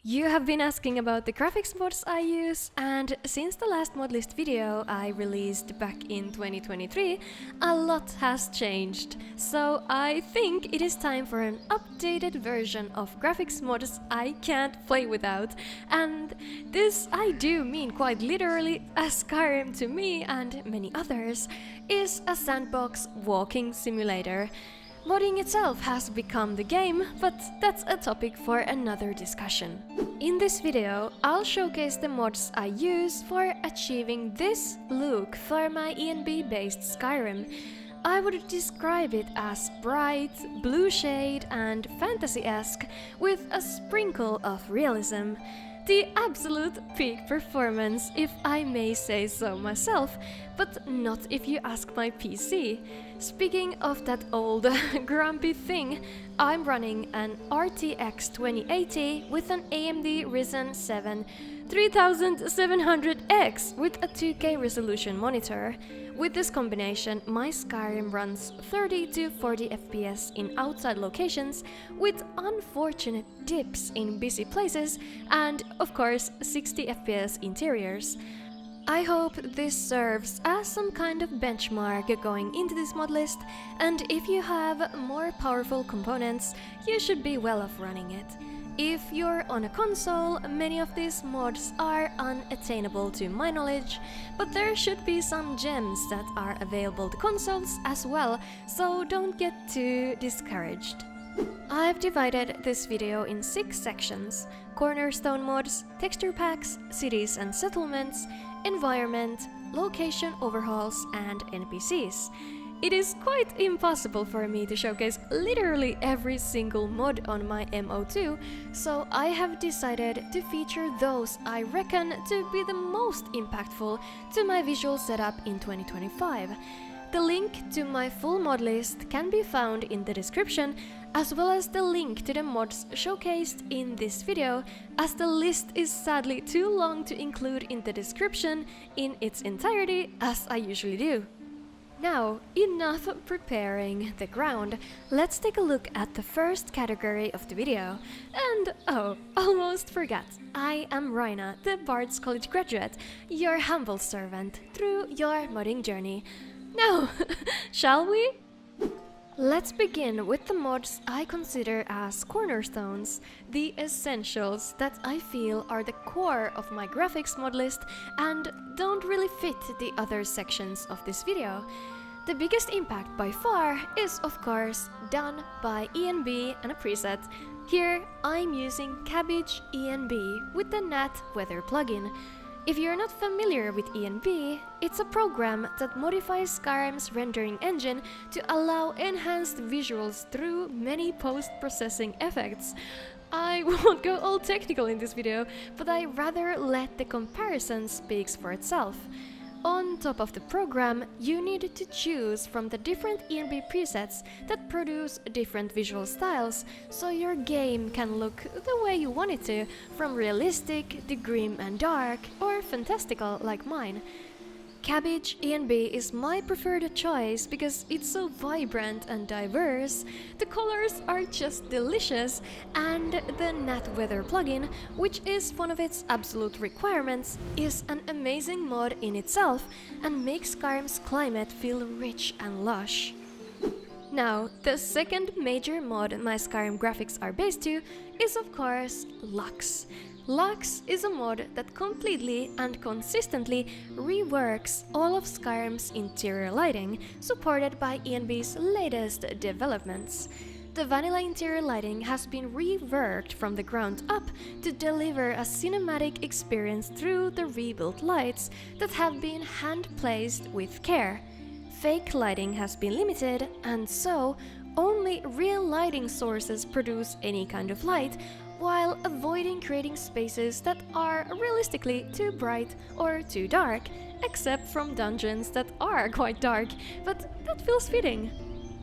You have been asking about the graphics mods I use, and since the last Modlist video I released back in 2023, a lot has changed. So I think it is time for an updated version of graphics mods I can't play without. And this I do mean quite literally, as Skyrim to me and many others is a sandbox walking simulator. Modding itself has become the game, but that's a topic for another discussion. In this video, I'll showcase the mods I use for achieving this look for my ENB-based Skyrim. I would describe it as bright, blue shade and fantasy-esque with a sprinkle of realism. The absolute peak performance, if I may say so myself, but not if you ask my PC. Speaking of that old grumpy thing, I'm running an RTX 2080 with an AMD Ryzen 7 3700X with a 2K resolution monitor. With this combination, my Skyrim runs 30 to 40 FPS in outside locations, with unfortunate dips in busy places, and of course 60 FPS interiors. I hope this serves as some kind of benchmark going into this mod list, and if you have more powerful components, you should be well off running it. If you're on a console, many of these mods are unattainable to my knowledge, but there should be some gems that are available to consoles as well, so don't get too discouraged. I've divided this video in 6 sections: Cornerstone mods, texture packs, cities and settlements, environment, location overhauls, and NPCs. It is quite impossible for me to showcase literally every single mod on my MO2, so I have decided to feature those I reckon to be the most impactful to my visual setup in 2025. The link to my full mod list can be found in the description, as well as the link to the mods showcased in this video, as the list is sadly too long to include in the description in its entirety, as I usually do. Now, enough preparing the ground, let's take a look at the first category of the video. And oh, almost forgot, I am Raina, the Bard's College graduate, your humble servant through your modding journey. Now, shall we? Let's begin with the mods I consider as cornerstones, the essentials that I feel are the core of my graphics mod list and don't really fit the other sections of this video. The biggest impact by far is of course done by ENB and a preset. Here I'm using Cabbage ENB with the Nat Weather plugin. If you're not familiar with ENB, it's a program that modifies Skyrim's rendering engine to allow enhanced visuals through many post-processing effects. I won't go all technical in this video, but I rather let the comparison speak for itself. On top of the program, you need to choose from the different ENB presets that produce different visual styles, so your game can look the way you want it to, from realistic to grim and dark, or fantastical like mine. Cabbage ENB is my preferred choice because it's so vibrant and diverse, the colors are just delicious, and the Nat Weather plugin, which is one of its absolute requirements, is an amazing mod in itself and makes Skyrim's climate feel rich and lush. Now, the second major mod my Skyrim graphics are based to is of course Lux. Lux is a mod that completely and consistently reworks all of Skyrim's interior lighting, supported by ENB's latest developments. The vanilla interior lighting has been reworked from the ground up to deliver a cinematic experience through the rebuilt lights that have been hand-placed with care. Fake lighting has been limited, and so only real lighting sources produce any kind of light, while avoiding creating spaces that are realistically too bright or too dark, except from dungeons that are quite dark, but that feels fitting.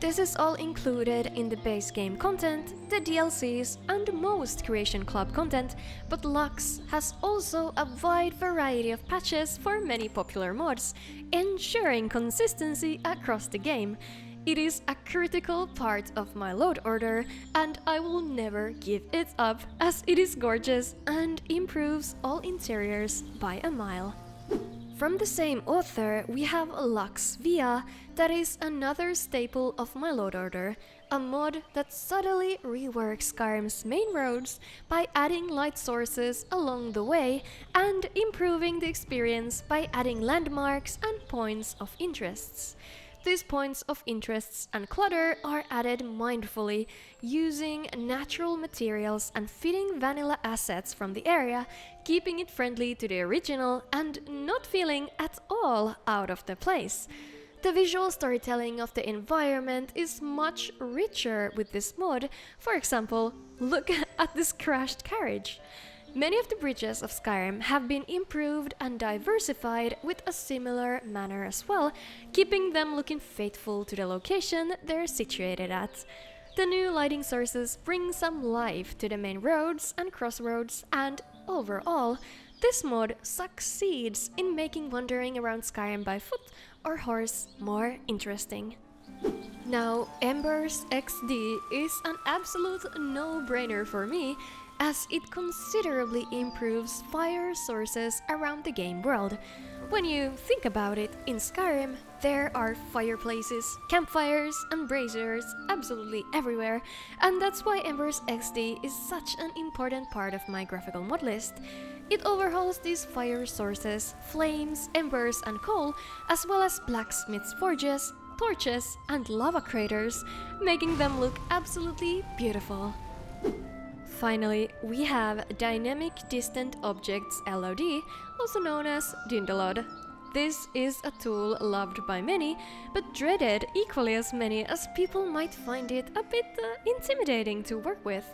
This is all included in the base game content, the DLCs, and most Creation Club content, but Lux has also a wide variety of patches for many popular mods, ensuring consistency across the game. It is a critical part of my load order, and I will never give it up as it is gorgeous and improves all interiors by a mile. From the same author, we have Lux Via, that is another staple of my load order, a mod that subtly reworks Skyrim's main roads by adding light sources along the way and improving the experience by adding landmarks and points of interests. These points of interests and clutter are added mindfully, using natural materials and fitting vanilla assets from the area, keeping it friendly to the original and not feeling at all out of the place. The visual storytelling of the environment is much richer with this mod. For example, look at this crashed carriage. Many of the bridges of Skyrim have been improved and diversified with a similar manner as well, keeping them looking faithful to the location they're situated at. The new lighting sources bring some life to the main roads and crossroads, and overall, this mod succeeds in making wandering around Skyrim by foot or horse more interesting. Now, Embers XD is an absolute no-brainer for me, as it considerably improves fire sources around the game world. When you think about it, in Skyrim, there are fireplaces, campfires, and braziers absolutely everywhere, and that's why Embers XD is such an important part of my graphical mod list. It overhauls these fire sources, flames, embers, and coal, as well as blacksmith's forges, torches, and lava craters, making them look absolutely beautiful. Finally, we have Dynamic Distant Objects LOD, also known as Dyndolod. This is a tool loved by many, but dreaded equally as many, as people might find it a bit intimidating to work with.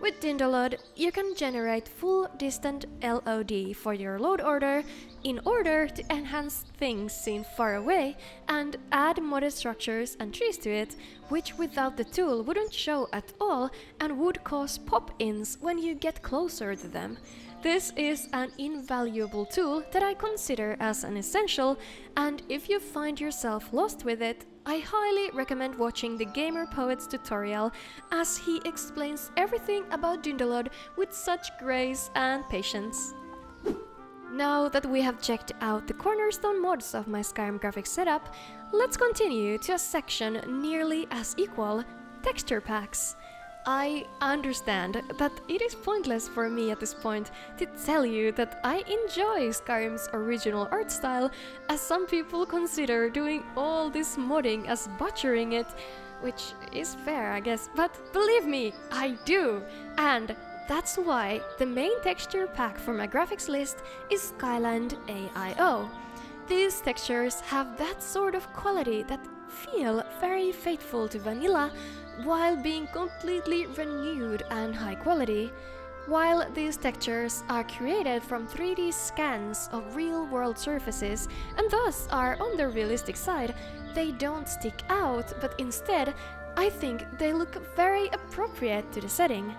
With Dyndolod, you can generate full distant LOD for your load order in order to enhance things seen far away and add modded structures and trees to it, which without the tool wouldn't show at all and would cause pop-ins when you get closer to them. This is an invaluable tool that I consider as an essential, and if you find yourself lost with it, I highly recommend watching the Gamer Poet's tutorial, as he explains everything about Dyndolod with such grace and patience. Now that we have checked out the cornerstone mods of my Skyrim graphics setup, let's continue to a section nearly as equal: texture packs. I understand that it is pointless for me at this point to tell you that I enjoy Skyrim's original art style, as some people consider doing all this modding as butchering it, which is fair, I guess, but believe me, I do! And that's why the main texture pack for my graphics list is Skyland AIO. These textures have that sort of quality that feel very faithful to vanilla, while being completely renewed and high quality. While these textures are created from 3D scans of real-world surfaces and thus are on the realistic side, they don't stick out, but instead, I think they look very appropriate to the setting.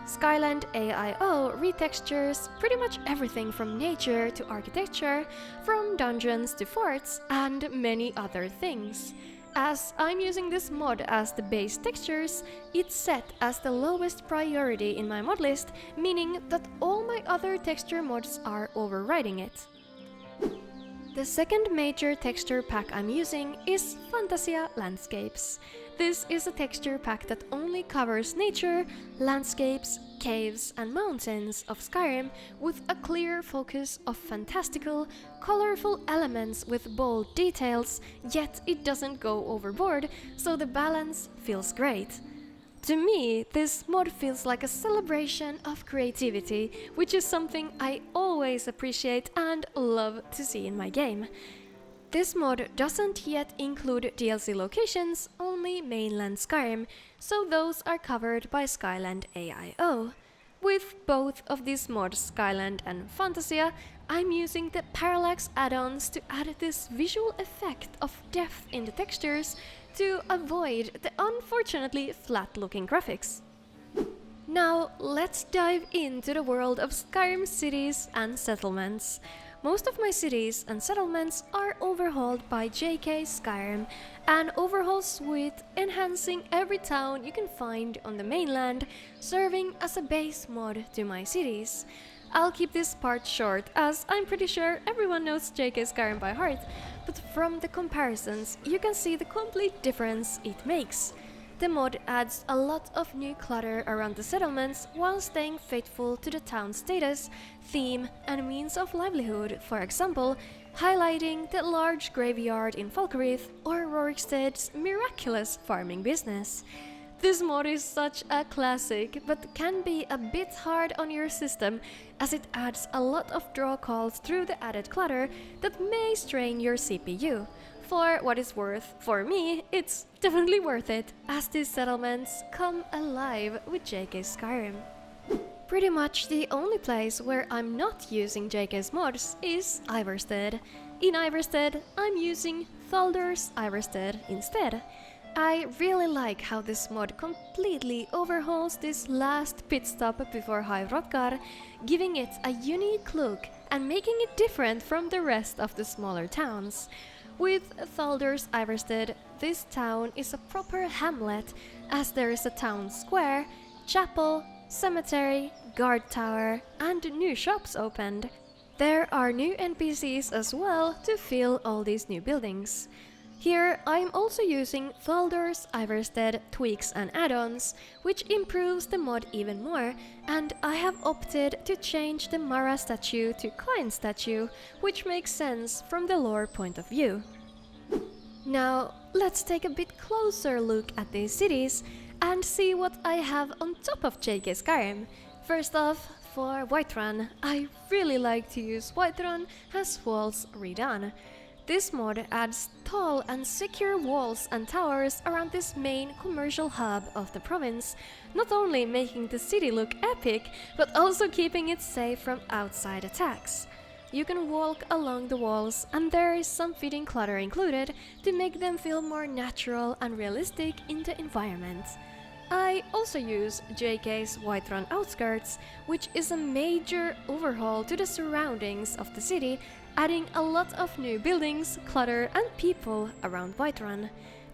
Skyland AIO retextures pretty much everything from nature to architecture, from dungeons to forts, and many other things. As I'm using this mod as the base textures, it's set as the lowest priority in my mod list, meaning that all my other texture mods are overriding it. The second major texture pack I'm using is Fantasia Landscapes. This is a texture pack that only covers nature, landscapes, caves, and mountains of Skyrim, with a clear focus of fantastical, colorful elements with bold details, yet it doesn't go overboard, so the balance feels great. To me, this mod feels like a celebration of creativity, which is something I always appreciate and love to see in my game. This mod doesn't yet include DLC locations, only mainland Skyrim, so those are covered by Skyland AIO. With both of these mods, Skyland and Fantasia, I'm using the parallax add-ons to add this visual effect of depth in the textures to avoid the unfortunately flat-looking graphics. Now let's dive into the world of Skyrim cities and settlements. Most of my cities and settlements are overhauled by JK Skyrim, an overhaul suite enhancing every town you can find on the mainland, serving as a base mod to my cities. I'll keep this part short, as I'm pretty sure everyone knows JK Skyrim by heart, but from the comparisons you can see the complete difference it makes. The mod adds a lot of new clutter around the settlements while staying faithful to the town's status, theme and means of livelihood, for example, highlighting the large graveyard in Falkreath or Rorikstead's miraculous farming business. This mod is such a classic, but can be a bit hard on your system as it adds a lot of draw calls through the added clutter that may strain your CPU. For what it's worth, for me, it's definitely worth it, as these settlements come alive with JK Skyrim. Pretty much the only place where I'm not using JK's mods is Ivarstead. In Ivarstead, I'm using Thuldor's Ivarstead instead. I really like how this mod completely overhauls this last pit stop before High Hrothgar, giving it a unique look and making it different from the rest of the smaller towns. With Thuldor's Ivarstead, this town is a proper hamlet, as there is a town square, chapel, cemetery, guard tower, and new shops opened. There are new NPCs as well to fill all these new buildings. Here I'm also using Thuldor's Ivarstead tweaks and add-ons, which improves the mod even more, and I have opted to change the Mara statue to Kain statue, which makes sense from the lore point of view. Now let's take a bit closer look at these cities and see what I have on top of JK Skyrim. First off, for Whiterun, I really like to use Whiterun as walls redone. This mod adds tall and secure walls and towers around this main commercial hub of the province, not only making the city look epic, but also keeping it safe from outside attacks. You can walk along the walls, and there is some feeding clutter included to make them feel more natural and realistic in the environment. I also use JK's Whiterun Outskirts, which is a major overhaul to the surroundings of the city, adding a lot of new buildings, clutter and people around Whiterun.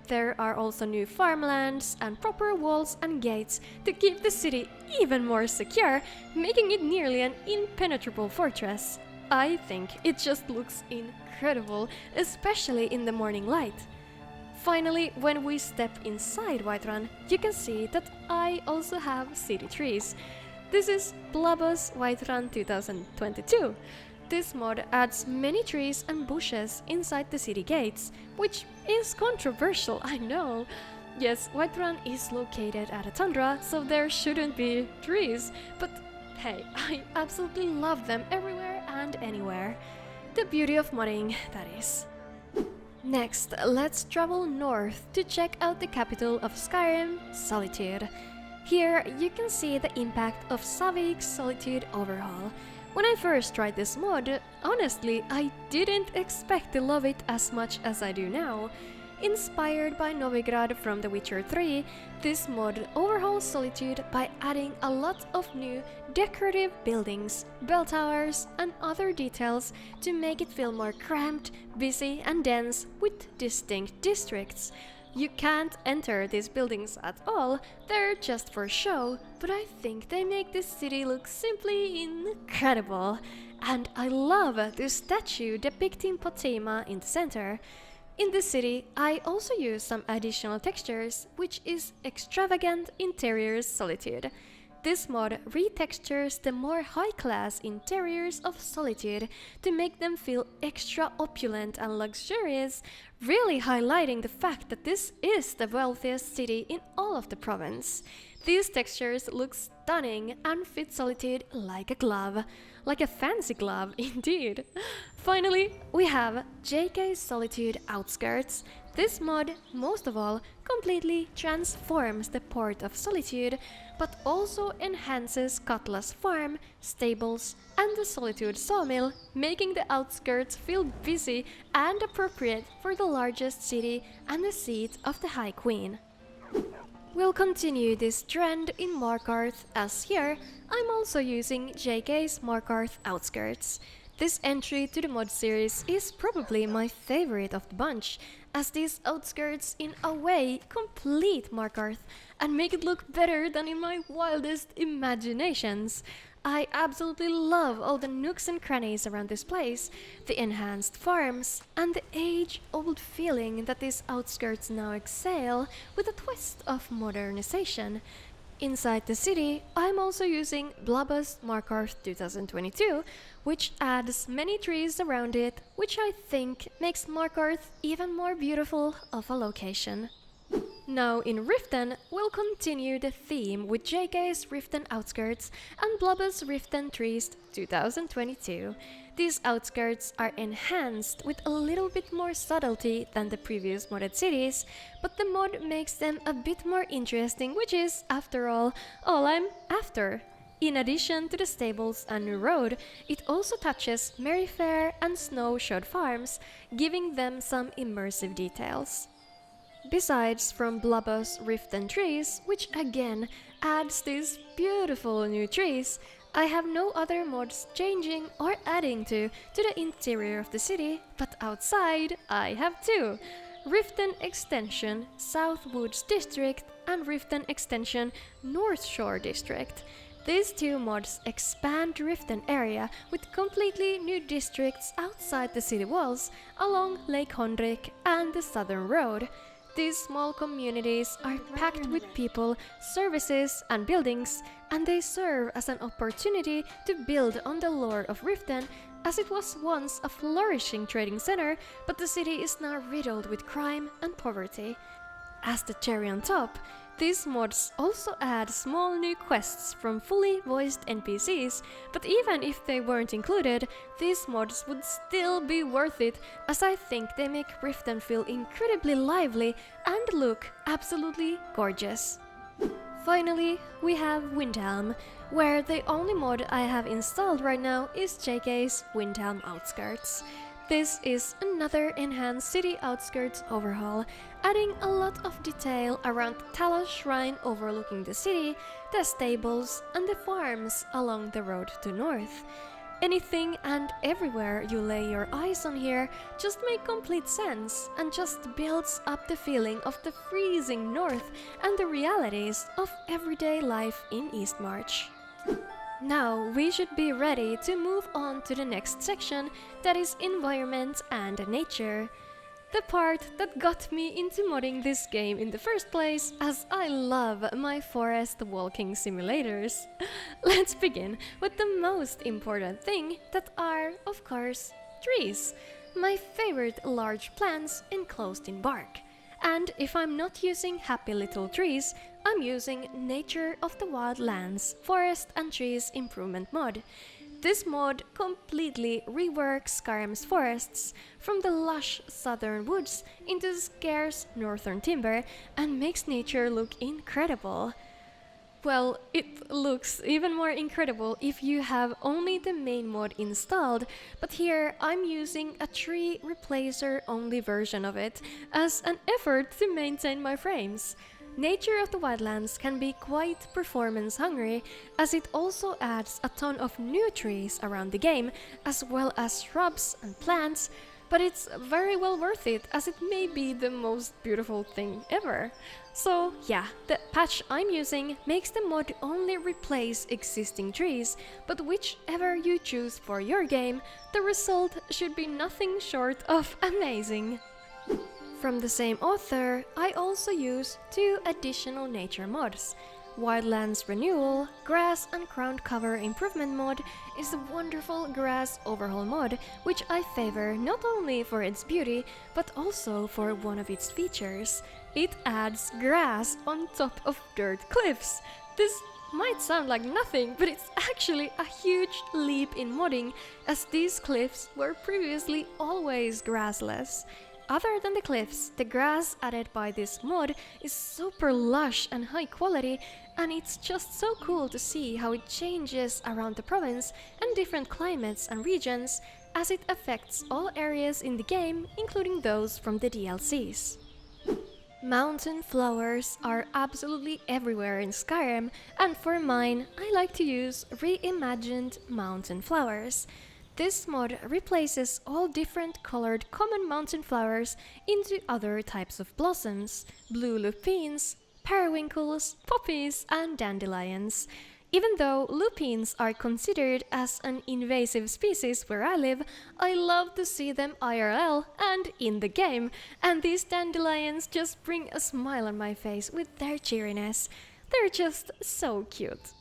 There are also new farmlands and proper walls and gates to keep the city even more secure, making it nearly an impenetrable fortress. I think it just looks incredible, especially in the morning light. Finally, when we step inside Whiterun, you can see that I also have city trees. This is Blabos Whiterun 2022. This mod adds many trees and bushes inside the city gates, which is controversial, I know. Yes, Whiterun is located at a tundra, so there shouldn't be trees, but hey, I absolutely love them everywhere and anywhere. The beauty of modding, that is. Next, let's travel north to check out the capital of Skyrim, Solitude. Here you can see the impact of Savig's Solitude Overhaul. When I first tried this mod, honestly, I didn't expect to love it as much as I do now. Inspired by Novigrad from The Witcher 3, this mod overhauls Solitude by adding a lot of new decorative buildings, bell towers and other details to make it feel more cramped, busy and dense with distinct districts. You can't enter these buildings at all, they're just for show, but I think they make this city look simply incredible. And I love this statue depicting Potima in the center. In this city, I also use some additional textures, which is Extravagant Interiors Solitude. This mod retextures the more high-class interiors of Solitude to make them feel extra opulent and luxurious, really highlighting the fact that this is the wealthiest city in all of the province. These textures look stunning and fit Solitude like a glove. Like a fancy glove, indeed. Finally, we have JK's Solitude Outskirts. This mod, most of all, completely transforms the port of Solitude, but also enhances Katla's farm, stables, and the Solitude sawmill, making the outskirts feel busy and appropriate for the largest city and the seat of the High Queen. We'll continue this trend in Markarth, as here I'm also using JK's Markarth Outskirts. This entry to the mod series is probably my favorite of the bunch, as these outskirts in a way complete Markarth and make it look better than in my wildest imaginations. I absolutely love all the nooks and crannies around this place, the enhanced farms, and the age-old feeling that these outskirts now exhale with a twist of modernization. Inside the city, I'm also using Blubba's Markarth 2022, which adds many trees around it, which I think makes Markarth even more beautiful of a location. Now in Riften, we'll continue the theme with JK's Riften Outskirts and Blubba's Riften Trees 2022. These outskirts are enhanced with a little bit more subtlety than the previous modded cities, but the mod makes them a bit more interesting, which is, after all I'm after. In addition to the stables and new road, it also touches Merryfair and Snowshod farms, giving them some immersive details. Besides from Blubba's Riften Trees, which again adds these beautiful new trees, I have no other mods changing or adding to the interior of the city, but outside I have two: Riften Extension South Woods District and Riften Extension North Shore District. These two mods expand the Riften area with completely new districts outside the city walls, along Lake Hondrik and the Southern Road. These small communities are packed with people, services and buildings, and they serve as an opportunity to build on the lore of Riften, as it was once a flourishing trading center, but the city is now riddled with crime and poverty. As the cherry on top, these mods also add small new quests from fully voiced NPCs, but even if they weren't included, these mods would still be worth it, as I think they make Riften feel incredibly lively and look absolutely gorgeous. Finally, we have Windhelm, where the only mod I have installed right now is JK's Windhelm Outskirts. This is another enhanced city outskirts overhaul, adding a lot of detail around the Talos Shrine overlooking the city, the stables, and the farms along the road to north. Anything and everywhere you lay your eyes on here just make complete sense and just builds up the feeling of the freezing north and the realities of everyday life in Eastmarch. Now we should be ready to move on to the next section, that is environment and nature. The part that got me into modding this game in the first place, as I love my forest walking simulators. Let's begin with the most important thing, that are, of course, trees. My favorite large plants enclosed in bark. And if I'm not using Happy Little Trees, I'm using Nature of the Wildlands Forest and Trees Improvement mod. This mod completely reworks Skyrim's forests from the lush southern woods into scarce northern timber and makes nature look incredible. Well, it looks even more incredible if you have only the main mod installed, but here I'm using a tree replacer only version of it as an effort to maintain my frames. Nature of the Wildlands can be quite performance hungry, as it also adds a ton of new trees around the game, as well as shrubs and plants, but it's very well worth it, as it may be the most beautiful thing ever. So yeah, the patch I'm using makes the mod only replace existing trees, but whichever you choose for your game, the result should be nothing short of amazing. From the same author, I also use two additional nature mods. Wildlands Renewal, Grass and Ground Cover Improvement mod is a wonderful grass overhaul mod, which I favor not only for its beauty, but also for one of its features. It adds grass on top of dirt cliffs. This might sound like nothing, but it's actually a huge leap in modding, as these cliffs were previously always grassless. Other than the cliffs, the grass added by this mod is super lush and high quality, and it's just so cool to see how it changes around the province and different climates and regions, as it affects all areas in the game, including those from the DLCs. Mountain flowers are absolutely everywhere in Skyrim, and for mine, I like to use Reimagined mountain flowers. This mod replaces all different colored common mountain flowers into other types of blossoms: blue lupines, periwinkles, poppies and dandelions. Even though lupines are considered as an invasive species where I live, I love to see them IRL and in the game, and these dandelions just bring a smile on my face with their cheeriness. They're just so cute.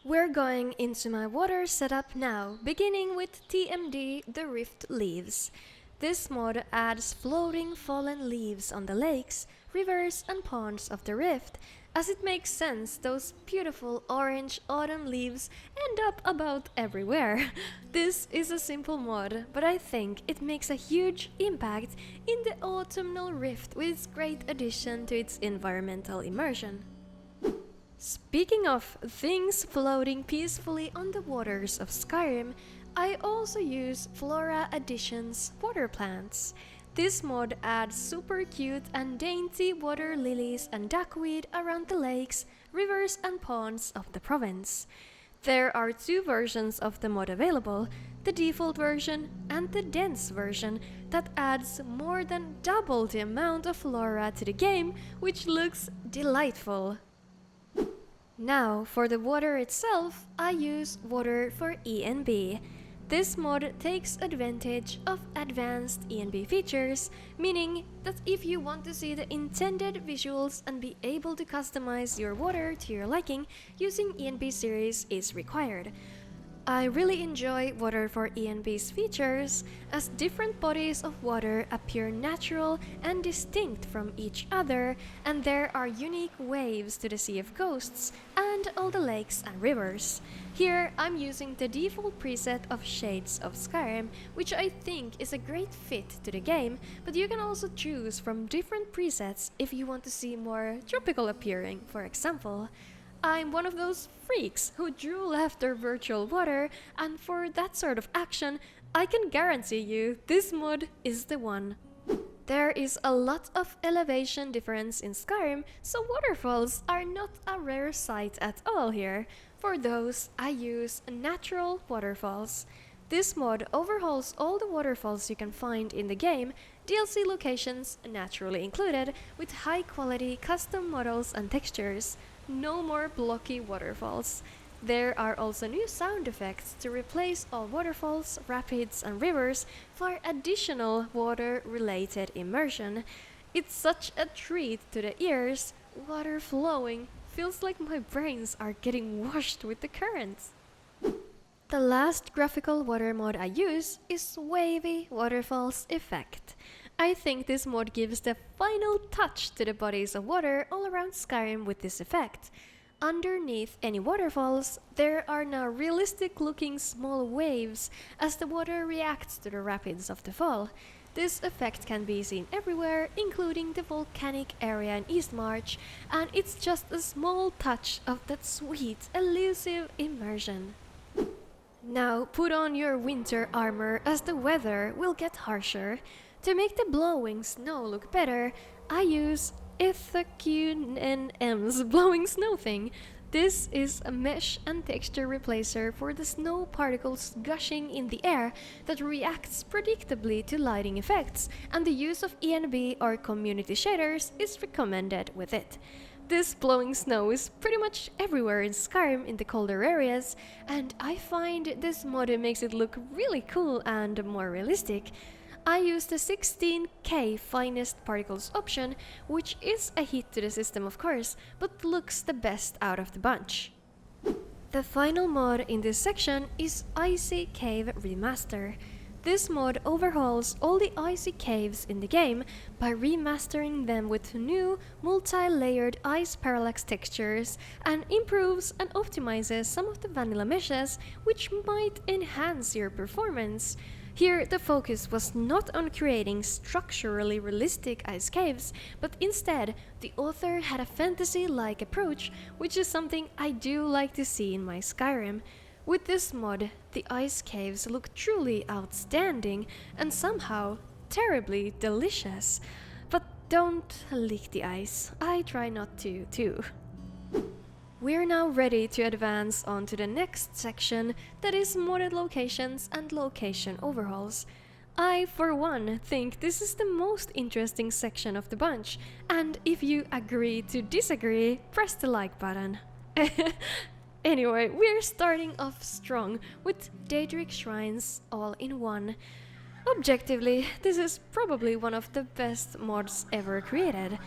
We're going into my water setup now, beginning with TMD The Rift Leaves. This mod adds floating fallen leaves on the lakes, rivers and ponds of the rift, as it makes sense those beautiful orange autumn leaves end up about everywhere. This is a simple mod, but I think it makes a huge impact in the autumnal rift with its great addition to its environmental immersion. Speaking of things floating peacefully on the waters of Skyrim, I also use Flora Edition's Waterplants. This mod adds super cute and dainty water lilies and duckweed around the lakes, rivers and ponds of the province. There are two versions of the mod available, the default version and the dense version that adds more than double the amount of flora to the game, which looks delightful. Now, for the water itself, I use Water for ENB. This mod takes advantage of advanced ENB features, meaning that if you want to see the intended visuals and be able to customize your water to your liking, using ENB series is required. I really enjoy Water for ENB's features, as different bodies of water appear natural and distinct from each other, and there are unique waves to the Sea of Ghosts and all the lakes and rivers. Here I'm using the default preset of Shades of Skyrim, which I think is a great fit to the game, but you can also choose from different presets if you want to see more tropical appearing, for example. I'm one of those freaks who drool after virtual water, and for that sort of action, I can guarantee you this mod is the one. There is a lot of elevation difference in Skyrim, so waterfalls are not a rare sight at all here. For those, I use natural waterfalls. This mod overhauls all the waterfalls you can find in the game, DLC locations naturally included, with high quality custom models and textures. No more blocky waterfalls. There are also new sound effects to replace all waterfalls, rapids and rivers for additional water-related immersion. It's such a treat to the ears. Water flowing feels like my brains are getting washed with the currents. The last graphical water mod I use is WAVY Waterfalls Effect. I think this mod gives the final touch to the bodies of water all around Skyrim with this effect. Underneath any waterfalls, there are now realistic looking small waves as the water reacts to the rapids of the fall. This effect can be seen everywhere, including the volcanic area in Eastmarch, and it's just a small touch of that sweet, elusive immersion. Now put on your winter armor as the weather will get harsher. To make the blowing snow look better, I use ethqnm's blowing snow thing. This is a mesh and texture replacer for the snow particles gushing in the air that reacts predictably to lighting effects, and the use of ENB or community shaders is recommended with it. This blowing snow is pretty much everywhere in Skyrim in the colder areas, and I find this mod makes it look really cool and more realistic. I use the 16K finest particles option, which is a hit to the system of course, but looks the best out of the bunch. The final mod in this section is Icy Cave Remaster. This mod overhauls all the icy caves in the game by remastering them with new multi-layered ice parallax textures, and improves and optimizes some of the vanilla meshes, which might enhance your performance. Here, the focus was not on creating structurally realistic ice caves, but instead, the author had a fantasy-like approach, which is something I do like to see in my Skyrim. With this mod, the ice caves look truly outstanding and somehow terribly delicious. But don't lick the ice. I try not to, too. We're now ready to advance on to the next section, that is modded locations and location overhauls. I, for one, think this is the most interesting section of the bunch, and if you agree to disagree, press the like button. Anyway, we're starting off strong with Daedric shrines all in one. Objectively, this is probably one of the best mods ever created.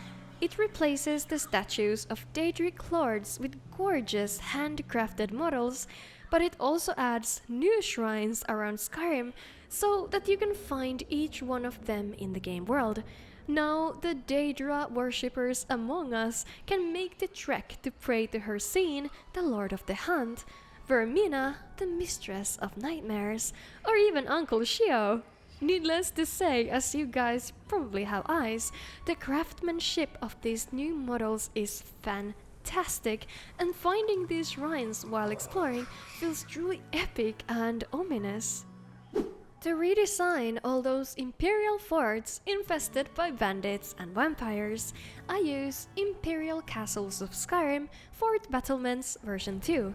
It replaces the statues of Daedric lords with gorgeous handcrafted models, but it also adds new shrines around Skyrim so that you can find each one of them in the game world. Now the Daedra worshippers among us can make the trek to pray to Hircine, the Lord of the Hunt, Vermina, the Mistress of Nightmares, or even Uncle Shio. Needless to say, as you guys probably have eyes, the craftsmanship of these new models is fantastic, and finding these shrines while exploring feels truly epic and ominous. To redesign all those Imperial forts infested by bandits and vampires, I use Imperial Castles of Skyrim Fort Battlements version 2.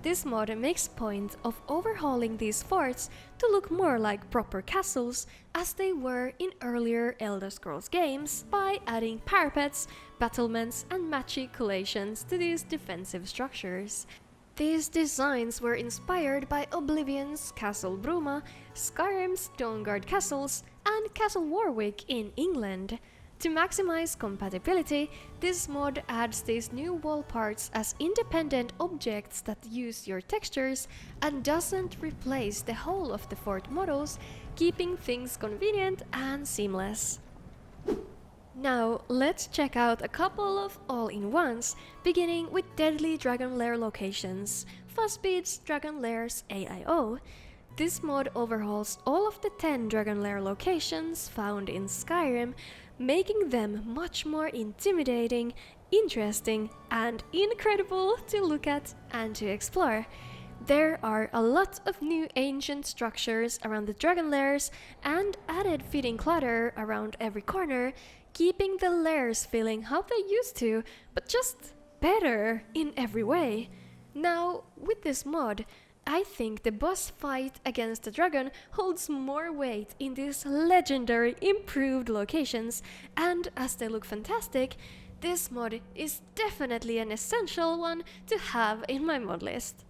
This mod makes point of overhauling these forts to look more like proper castles as they were in earlier Elder Scrolls games by adding parapets, battlements and machicolations to these defensive structures. These designs were inspired by Oblivion's Castle Bruma, Skyrim's Dawnguard castles, and Castle Warwick in England. To maximize compatibility, this mod adds these new wall parts as independent objects that use your textures and doesn't replace the whole of the fort models, keeping things convenient and seamless. Now, let's check out a couple of all-in-ones, beginning with Deadly Dragon Lair locations, Fuzzbeat's Dragon Lairs AIO. This mod overhauls all of the 10 Dragon Lair locations found in Skyrim, making them much more intimidating, interesting, and incredible to look at and to explore. There are a lot of new ancient structures around the Dragon Lairs and added feeding clutter around every corner, keeping the lairs feeling how they used to, but just better in every way. Now, with this mod, I think the boss fight against the dragon holds more weight in these legendary improved locations, and as they look fantastic, this mod is definitely an essential one to have in my mod list.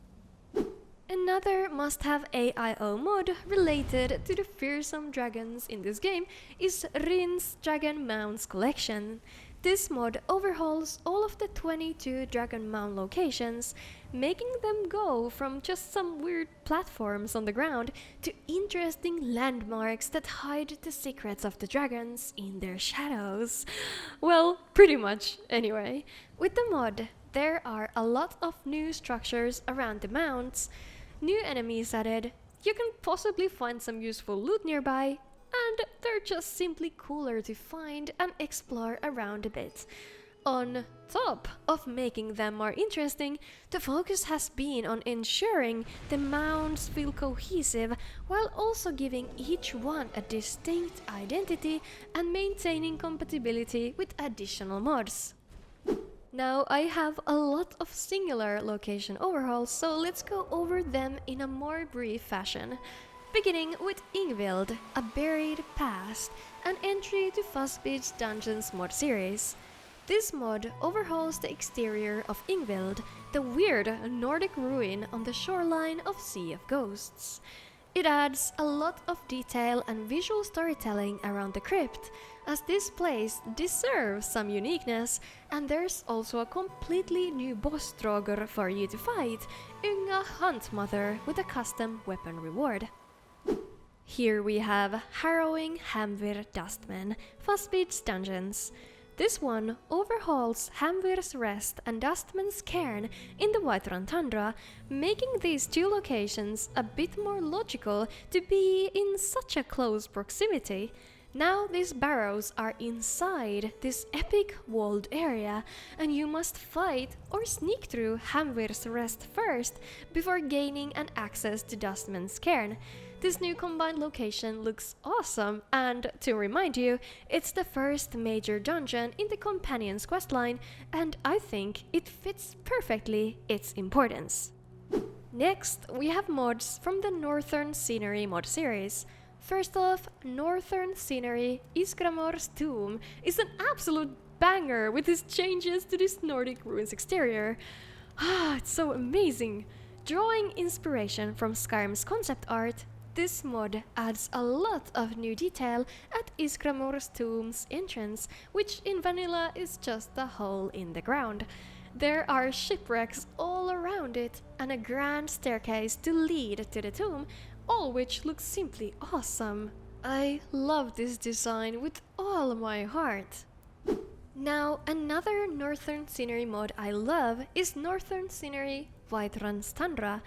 Another must-have AIO mod related to the fearsome dragons in this game is Rin's Dragon Mounts collection. This mod overhauls all of the 22 Dragon Mount locations, making them go from just some weird platforms on the ground to interesting landmarks that hide the secrets of the dragons in their shadows. Well, pretty much, anyway. With the mod, there are a lot of new structures around the mounts, new enemies added, you can possibly find some useful loot nearby, and they're just simply cooler to find and explore around a bit. On top of making them more interesting, the focus has been on ensuring the mounts feel cohesive while also giving each one a distinct identity and maintaining compatibility with additional mods. Now, I have a lot of singular location overhauls, so let's go over them in a more brief fashion. Beginning with Yngvild, A Buried Past, an entry to Fuzzbeat's Dungeons mod series. This mod overhauls the exterior of Yngvild, the weird Nordic ruin on the shoreline of Sea of Ghosts. It adds a lot of detail and visual storytelling around the crypt, as this place deserves some uniqueness, and there's also a completely new boss draugr for you to fight, Unga Hunt Mother with a custom weapon reward. Here we have Harrowing Hamvir Dustman, Fuzzbeat's Dungeons. This one overhauls Hamvir's Rest and Dustman's Cairn in the Whiterun Tundra, making these two locations a bit more logical to be in such a close proximity. Now these barrows are inside this epic walled area, and you must fight or sneak through Hamvir's Rest first before gaining an access to Dustman's Cairn. This new combined location looks awesome, and to remind you, it's the first major dungeon in the Companion's questline, and I think it fits perfectly its importance. Next, we have mods from the Northern Scenery mod series. First off, Northern Scenery Ysgramor's Tomb is an absolute banger with its changes to this Nordic ruins exterior. It's so amazing! Drawing inspiration from Skyrim's concept art, this mod adds a lot of new detail at Ysgramor's Tomb's entrance, which in vanilla is just a hole in the ground. There are shipwrecks all around it and a grand staircase to lead to the tomb, all which looks simply awesome. I love this design with all my heart. Now, another Northern Scenery mod I love is Northern Scenery Whiterun's Tundra.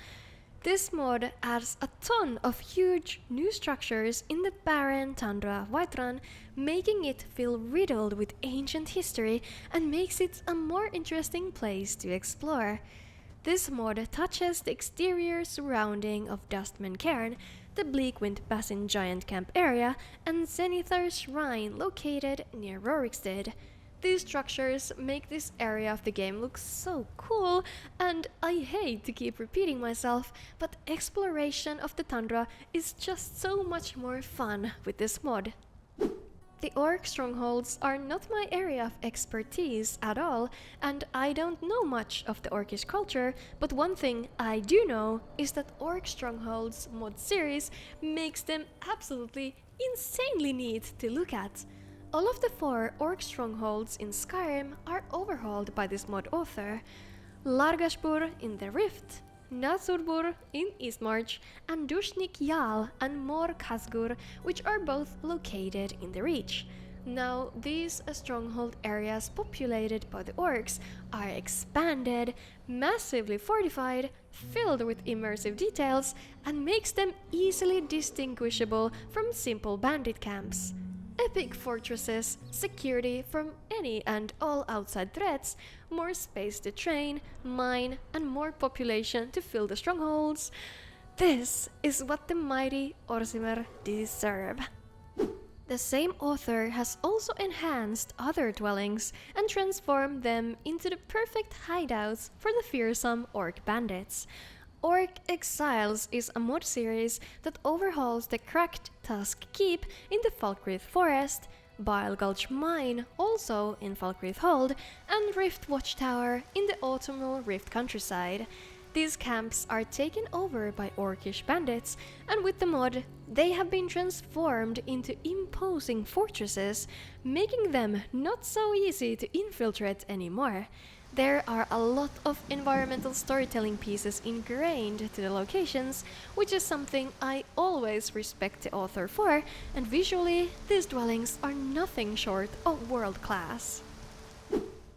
This mod adds a ton of huge new structures in the barren tundra of Whiterun, making it feel riddled with ancient history and makes it a more interesting place to explore. This mod touches the exterior surrounding of Dustman Cairn, the Bleakwind Basin Giant Camp area, and Zenithar Shrine located near Rorikstead. These structures make this area of the game look so cool, and I hate to keep repeating myself, but exploration of the tundra is just so much more fun with this mod. The orc strongholds are not my area of expertise at all, and I don't know much of the orcish culture, but one thing I do know is that orc strongholds mod series makes them absolutely insanely neat to look at. All of the 4 orc strongholds in Skyrim are overhauled by this mod author. Largashbur in the Rift, Nasurbur in Eastmarch, and Dushnik Yal and Mor Khazgur, which are both located in the Reach. Now, these stronghold areas populated by the orcs are expanded, massively fortified, filled with immersive details, and makes them easily distinguishable from simple bandit camps. Epic fortresses, security from any and all outside threats, more space to train, mine, and more population to fill the strongholds. This is what the mighty Orsimer deserve. The same author has also enhanced other dwellings and transformed them into the perfect hideouts for the fearsome orc bandits. Orc Exiles is a mod series that overhauls the cracked Tusk Keep in the Falkreath Forest, Bile Gulch Mine also in Falkreath Hold, and Rift Watchtower in the autumnal Rift countryside. These camps are taken over by orcish bandits, and with the mod, they have been transformed into imposing fortresses, making them not so easy to infiltrate anymore. There are a lot of environmental storytelling pieces ingrained to the locations, which is something I always respect the author for, and visually, these dwellings are nothing short of world class.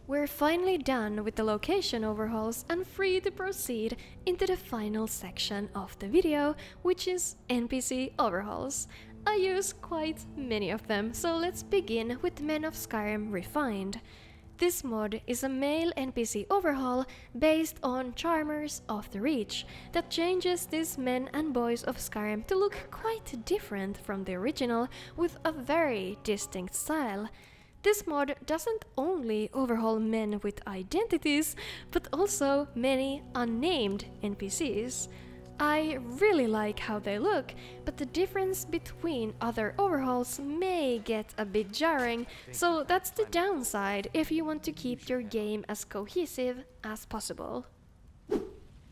We're finally done with the location overhauls and free to proceed into the final section of the video, which is NPC overhauls. I use quite many of them, so let's begin with Men of Skyrim Refined. This mod is a male NPC overhaul based on Charmers of the Reach that changes these men and boys of Skyrim to look quite different from the original with a very distinct style. This mod doesn't only overhaul men with identities, but also many unnamed NPCs. I really like how they look, but the difference between other overhauls may get a bit jarring, so that's the downside if you want to keep your game as cohesive as possible.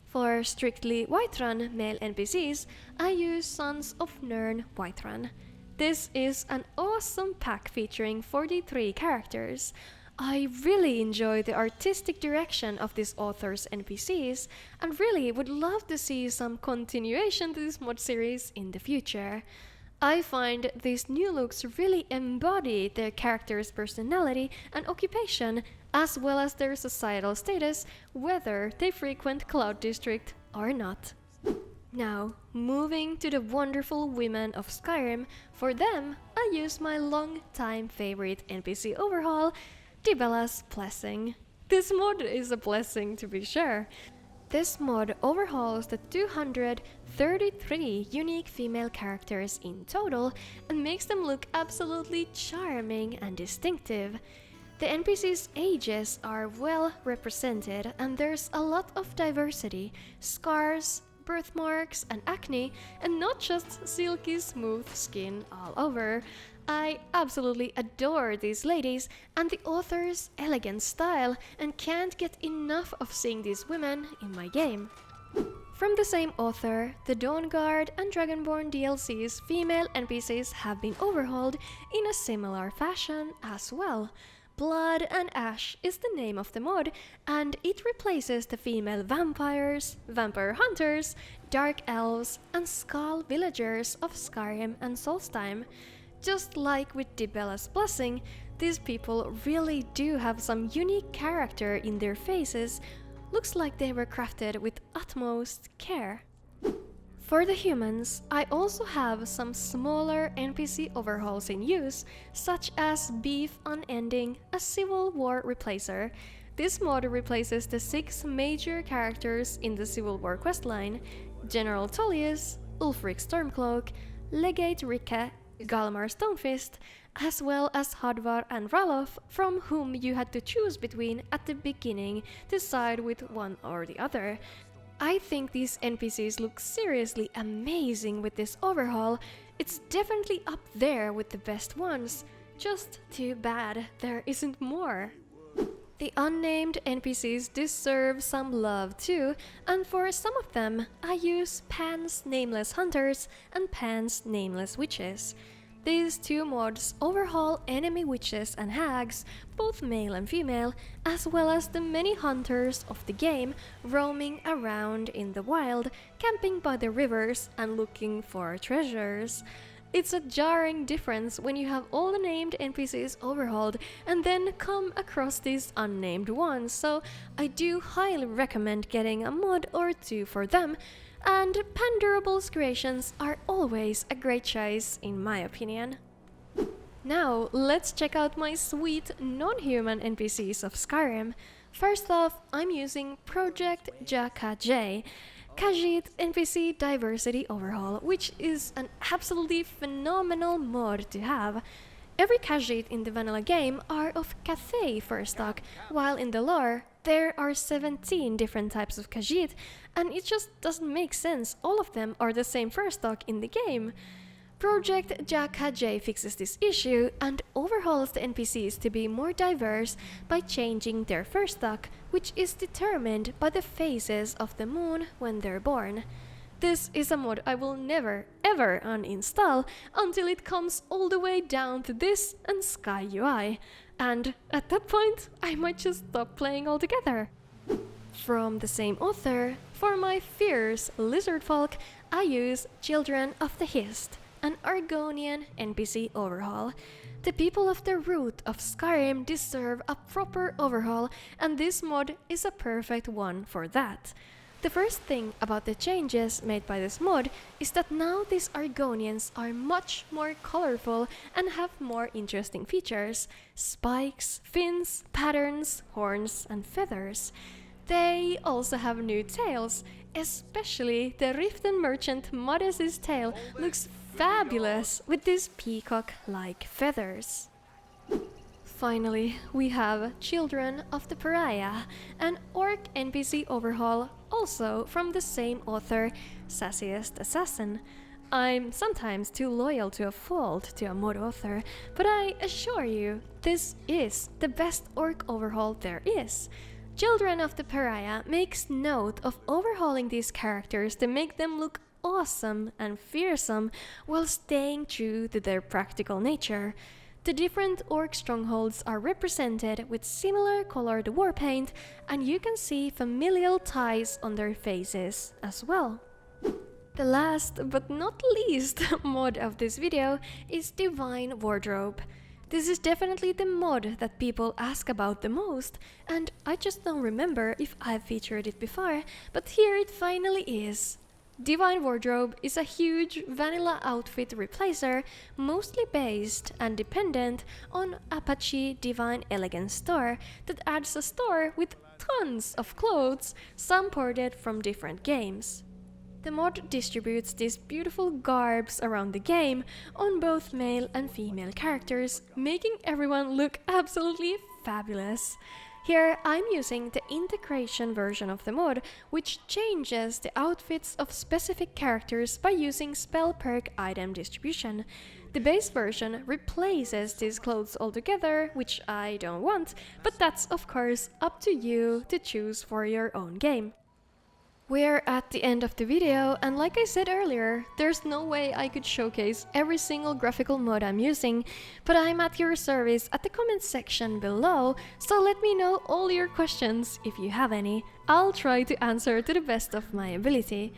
For strictly Whiterun male NPCs, I use Sons of Nirn Whiterun. This is an awesome pack featuring 43 characters. I really enjoy the artistic direction of this author's NPCs and really would love to see some continuation to this mod series in the future. I find these new looks really embody their characters' personality and occupation, as well as their societal status, whether they frequent Cloud District or not. Now, moving to the wonderful women of Skyrim, for them I use my long-time favorite NPC overhaul, Dibella's Blessing. This mod is a blessing to be sure. This mod overhauls the 233 unique female characters in total and makes them look absolutely charming and distinctive. The NPCs' ages are well represented and there's a lot of diversity, scars, birthmarks and acne, and not just silky smooth skin all over. I absolutely adore these ladies and the author's elegant style and can't get enough of seeing these women in my game. From the same author, the Dawnguard and Dragonborn DLC's female NPCs have been overhauled in a similar fashion as well. Blood and Ash is the name of the mod, and it replaces the female vampires, vampire hunters, dark elves, and skull villagers of Skyrim and Solstheim. Just like with Dibella's Blessing, these people really do have some unique character in their faces. Looks like they were crafted with utmost care. For the humans, I also have some smaller NPC overhauls in use, such as Beef Unending, a Civil War replacer. This mod replaces the 6 major characters in the Civil War questline: General Tullius, Ulfric Stormcloak, Legate Rikke, Galmar Stonefist, as well as Hadvar and Ralof, from whom you had to choose between at the beginning to side with one or the other. I think these NPCs look seriously amazing with this overhaul. It's definitely up there with the best ones. Just too bad there isn't more. The unnamed NPCs deserve some love too, and for some of them I use Pan's Nameless Hunters and Pan's Nameless Witches. These two mods overhaul enemy witches and hags, both male and female, as well as the many hunters of the game roaming around in the wild, camping by the rivers and looking for treasures. It's a jarring difference when you have all the named NPCs overhauled and then come across these unnamed ones, so I do highly recommend getting a mod or two for them. And Pandurable's creations are always a great choice in my opinion. Now let's check out my sweet non-human NPCs of Skyrim. First off, I'm using Project ja-Kha'jay, Khajiit NPC Diversity Overhaul, which is an absolutely phenomenal mod to have. Every Khajiit in the vanilla game are of Cathay first stock, while in the lore there are 17 different types of Khajiit, and it just doesn't make sense. All of them are the same first stock in the game. Project ja-Kha'jay fixes this issue and overhauls the NPCs to be more diverse by changing their first stock, which is determined by the phases of the moon when they're born. This is a mod I will never ever uninstall until it comes all the way down to this and Sky UI, and at that point I might just stop playing altogether. From the same author, for my fierce lizard folk, I use Children of the Hist, an Argonian NPC overhaul. The people of the root of Skyrim deserve a proper overhaul, and this mod is a perfect one for that. The first thing about the changes made by this mod is that now these Argonians are much more colorful and have more interesting features: spikes, fins, patterns, horns, and feathers. They also have new tails, especially the Riften merchant Modest's tail looks fabulous with these peacock-like feathers. Finally, we have Children of the Pariah, an orc NPC overhaul, also from the same author, Sassiest Assassin. I'm sometimes too loyal to a fault to a mod author, but I assure you, this is the best orc overhaul there is. Children of the Pariah makes note of overhauling these characters to make them look awesome and fearsome while staying true to their practical nature. The different orc strongholds are represented with similar colored war paint, and you can see familial ties on their faces as well. The last but not least mod of this video is Divine Wardrobe. This is definitely the mod that people ask about the most, and I just don't remember if I've featured it before, but here it finally is. Divine Wardrobe is a huge vanilla outfit replacer, mostly based and dependent on Apache Divine Elegance Store that adds a store with tons of clothes, some ported from different games. The mod distributes these beautiful garbs around the game on both male and female characters, making everyone look absolutely fabulous. Here I'm using the integration version of the mod, which changes the outfits of specific characters by using spell perk item distribution. The base version replaces these clothes altogether, which I don't want, but that's of course up to you to choose for your own game. We're at the end of the video, and like I said earlier, there's no way I could showcase every single graphical mod I'm using, but I'm at your service at the comment section below, so let me know all your questions if you have any. I'll try to answer to the best of my ability.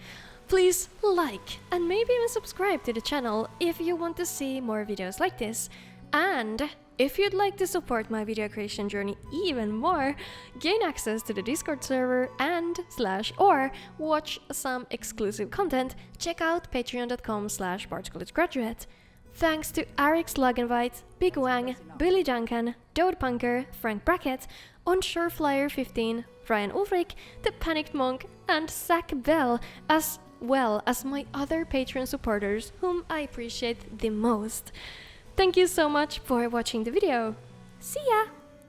Please like and maybe even subscribe to the channel if you want to see more videos like this. And if you'd like to support my video creation journey even more, gain access to the Discord server and/or watch some exclusive content, check out patreon.com/bartcollegegraduate. Thanks to Arix Lagenvite, Big Wang, Billy Duncan, Dode Punker, Frank Brackett, Onshore Flyer 15, Ryan Ulrich, The Panicked Monk, and Zach Bell, as well as my other Patreon supporters whom I appreciate the most. Thank you so much for watching the video. See ya!